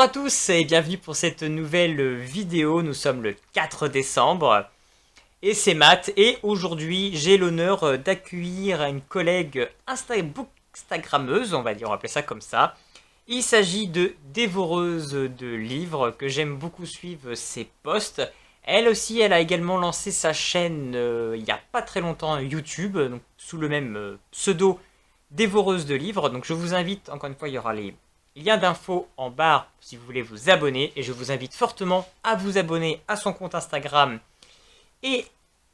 à tous et bienvenue pour cette nouvelle vidéo. Nous sommes le 4 décembre et c'est Matt. Et aujourd'hui, j'ai l'honneur d'accueillir une collègue Instagrammeuse, on va dire, on va appeler ça comme ça. Il s'agit de dévoreuse de livres que j'aime beaucoup suivre ses posts. Elle aussi, elle a également lancé sa chaîne il n'y a pas très longtemps YouTube, donc sous le même pseudo dévoreuse de livres. Donc je vous invite, encore une fois, il y aura les liens d'infos en barre si vous voulez vous abonner. Et je vous invite fortement à vous abonner à son compte Instagram et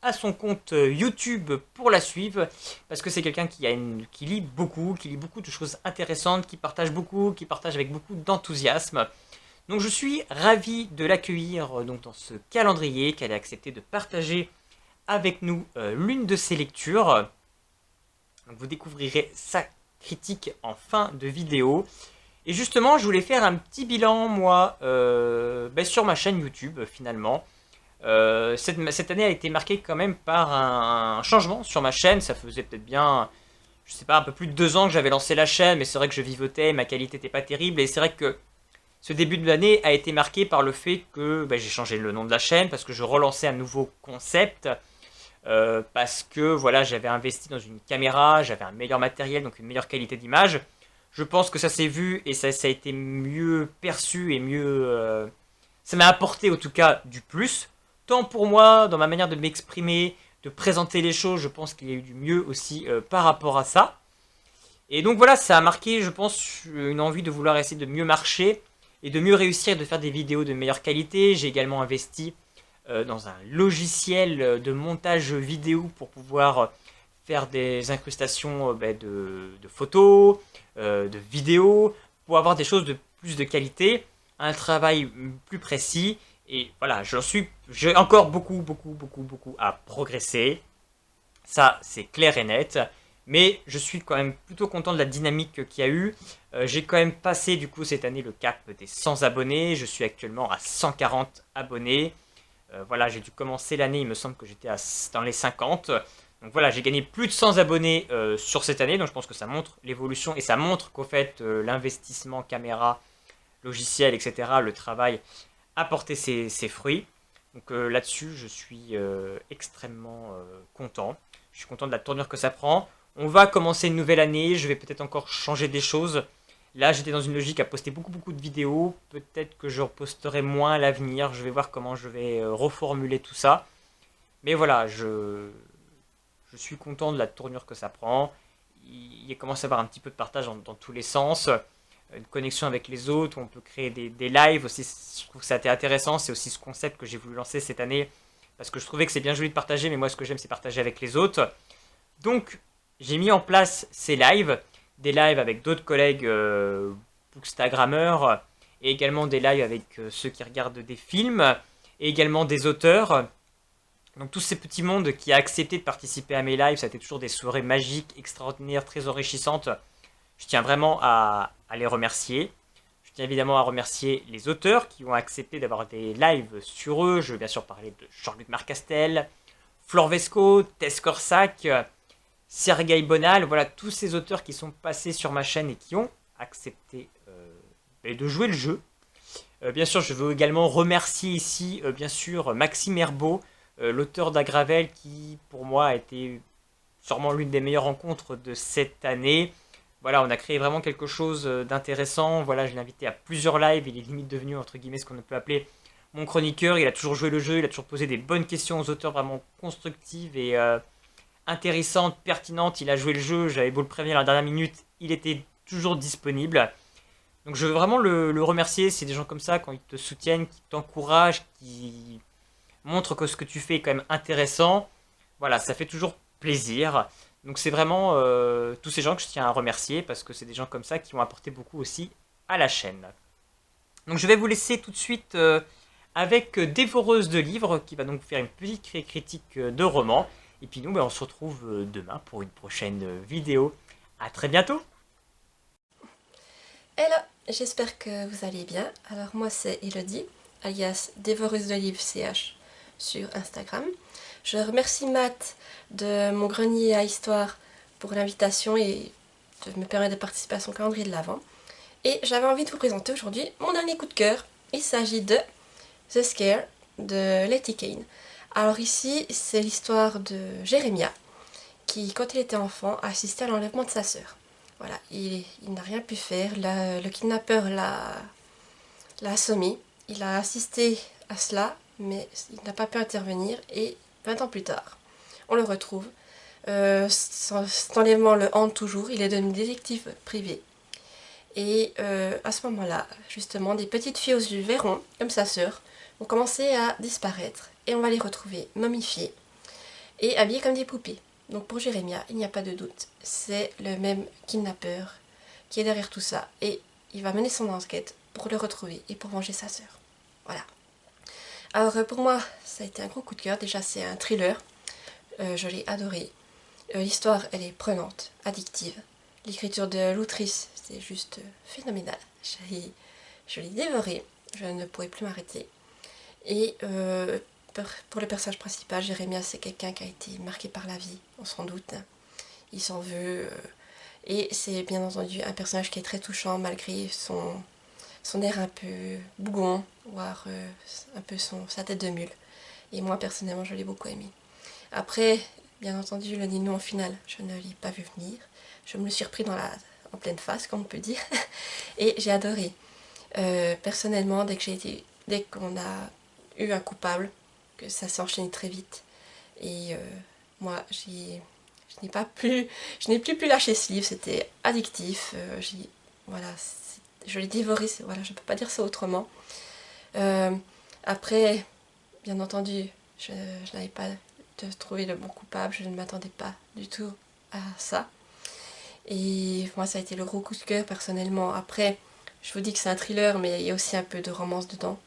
à son compte YouTube pour la suivre. Parce que c'est quelqu'un qui lit beaucoup de choses intéressantes, qui partage beaucoup, qui partage avec beaucoup d'enthousiasme. Donc je suis ravi de l'accueillir donc dans ce calendrier, qu'elle a accepté de partager avec nous l'une de ses lectures. Donc vous découvrirez sa critique en fin de vidéo. Et justement, je voulais faire un petit bilan, moi, sur ma chaîne YouTube, finalement. Cette année a été marquée quand même par un changement sur ma chaîne. Ça faisait peut-être bien, je sais pas, un peu plus de 2 ans que j'avais lancé la chaîne, mais c'est vrai que je vivotais, ma qualité n'était pas terrible. Et c'est vrai que ce début de l'année a été marqué par le fait que j'ai changé le nom de la chaîne, parce que je relançais un nouveau concept. Parce que voilà, j'avais investi dans une caméra, j'avais un meilleur matériel, donc une meilleure qualité d'image. Je pense que ça s'est vu et ça a été mieux perçu et mieux... ça m'a apporté en tout cas du plus. Tant pour moi, dans ma manière de m'exprimer, de présenter les choses, je pense qu'il y a eu du mieux aussi par rapport à ça. Et donc voilà, ça a marqué, je pense, une envie de vouloir essayer de mieux marcher et de mieux réussir, de faire des vidéos de meilleure qualité. J'ai également investi dans un logiciel de montage vidéo pour pouvoir faire des incrustations de photos, de vidéos, pour avoir des choses de plus de qualité, un travail plus précis. Et voilà, j'ai encore beaucoup à progresser. Ça, c'est clair et net. Mais je suis quand même plutôt content de la dynamique qu'il y a eu. J'ai quand même passé du coup cette année le cap des 100 abonnés. Je suis actuellement à 140 abonnés. Voilà, j'ai dû commencer l'année, il me semble que j'étais dans les 50. Donc voilà, j'ai gagné plus de 100 abonnés sur cette année, donc je pense que ça montre l'évolution et ça montre qu'au fait, l'investissement caméra, logiciel, etc., le travail a porté ses fruits. Donc là-dessus, je suis extrêmement content. Je suis content de la tournure que ça prend. On va commencer une nouvelle année, je vais peut-être encore changer des choses. Là, j'étais dans une logique à poster beaucoup de vidéos. Peut-être que je posterai moins à l'avenir. Je vais voir comment je vais reformuler tout ça. Mais voilà, je suis content de la tournure que ça prend. Il commence à y avoir un petit peu de partage dans tous les sens. Une connexion avec les autres, où on peut créer des lives aussi. Je trouve que ça a été intéressant. C'est aussi ce concept que j'ai voulu lancer cette année. Parce que je trouvais que c'est bien joli de partager, mais moi ce que j'aime c'est partager avec les autres. Donc j'ai mis en place ces lives. Des lives avec d'autres collègues bookstagrammeurs. Et également des lives avec ceux qui regardent des films. Et également des auteurs. Donc tous ces petits mondes qui a accepté de participer à mes lives, ça a été toujours des soirées magiques, extraordinaires, très enrichissantes. Je tiens vraiment à les remercier. Je tiens évidemment à remercier les auteurs qui ont accepté d'avoir des lives sur eux. Je veux bien sûr parler de Jean-Luc Marcastel, Flore Vesco, Tess Corsac, Sergueï Bonal. Voilà tous ces auteurs qui sont passés sur ma chaîne et qui ont accepté de jouer le jeu. Bien sûr, je veux également remercier ici, bien sûr, Maxime Herbeau, l'auteur d'Agravel, qui pour moi a été sûrement l'une des meilleures rencontres de cette année. Voilà, on a créé vraiment quelque chose d'intéressant. Voilà, je l'ai invité à plusieurs lives. Il est limite devenu, entre guillemets, ce qu'on peut appeler mon chroniqueur. Il a toujours joué le jeu, il a toujours posé des bonnes questions aux auteurs vraiment constructives et intéressantes, pertinentes. Il a joué le jeu, j'avais beau le prévenir à la dernière minute, il était toujours disponible. Donc je veux vraiment le remercier. C'est des gens comme ça, quand ils te soutiennent, qui t'encouragent, qui montrent que ce que tu fais est quand même intéressant. Voilà, ça fait toujours plaisir. Donc c'est vraiment tous ces gens que je tiens à remercier parce que c'est des gens comme ça qui ont apporté beaucoup aussi à la chaîne. Donc je vais vous laisser tout de suite avec Dévoreuse de livres qui va donc faire une petite critique de roman. Et puis nous, on se retrouve demain pour une prochaine vidéo. À très bientôt. Hello, j'espère que vous allez bien. Alors moi c'est Elodie, alias Dévoreuse de livres CH sur Instagram. Je remercie Matt de mon grenier à histoire pour l'invitation et de me permettre de participer à son calendrier de l'Avent. Et j'avais envie de vous présenter aujourd'hui mon dernier coup de cœur. Il s'agit de The Scare de Letty Kane. Alors ici, c'est l'histoire de Jérémia qui, quand il était enfant, a assisté à l'enlèvement de sa sœur. Voilà, il n'a rien pu faire, le kidnappeur l'a assommé, il a assisté à cela, mais il n'a pas pu intervenir et 20 ans plus tard, on le retrouve. Cet enlèvement le hante toujours, il est devenu détective privé. Et à ce moment-là, justement, des petites filles aux yeux verrons, comme sa sœur, vont commencer à disparaître et on va les retrouver momifiées et habillées comme des poupées. Donc pour Jérémia, il n'y a pas de doute, c'est le même kidnappeur qui est derrière tout ça et il va mener son enquête pour le retrouver et pour venger sa sœur. Voilà. Alors pour moi, ça a été un gros coup de cœur. Déjà, c'est un thriller, je l'ai adoré. L'histoire, elle est prenante, addictive. L'écriture de l'autrice, c'est juste phénoménal. Je l'ai dévoré, je ne pouvais plus m'arrêter. Et pour le personnage principal, Jérémia, c'est quelqu'un qui a été marqué par la vie, on s'en doute. Il s'en veut. Et c'est bien entendu un personnage qui est très touchant malgré son air un peu bougon, voire un peu sa tête de mule. Et moi, personnellement, je l'ai beaucoup aimé. Après, bien entendu, le dénouement final, je ne l'ai pas vu venir. Je me le suis repris en pleine face, comme on peut dire. Et j'ai adoré. Personnellement, dès qu'on a eu un coupable, que ça s'est enchaîné très vite. Et moi, je n'ai plus pu lâcher ce livre, c'était addictif. Voilà, je l'ai dévoré, voilà, je ne peux pas dire ça autrement. Après, bien entendu, je n'avais pas trouvé le bon coupable, je ne m'attendais pas du tout à ça. Et moi, ça a été le gros coup de cœur personnellement. Après, je vous dis que c'est un thriller, mais il y a aussi un peu de romance dedans.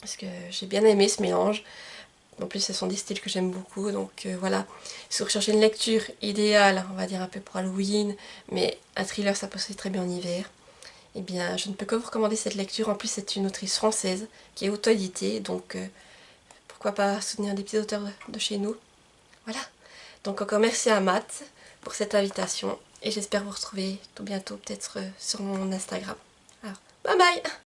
Parce que j'ai bien aimé ce mélange. En plus, ce sont des styles que j'aime beaucoup. Donc voilà, si vous recherchez une lecture idéale, on va dire un peu pour Halloween, mais un thriller, ça passe très bien en hiver, eh bien, je ne peux que vous recommander cette lecture. En plus, c'est une autrice française qui est auto-éditée. Donc pourquoi pas soutenir des petits auteurs de chez nous. Voilà. Donc encore merci à Matt pour cette invitation. Et j'espère vous retrouver tout bientôt, peut-être sur mon Instagram. Alors, bye bye!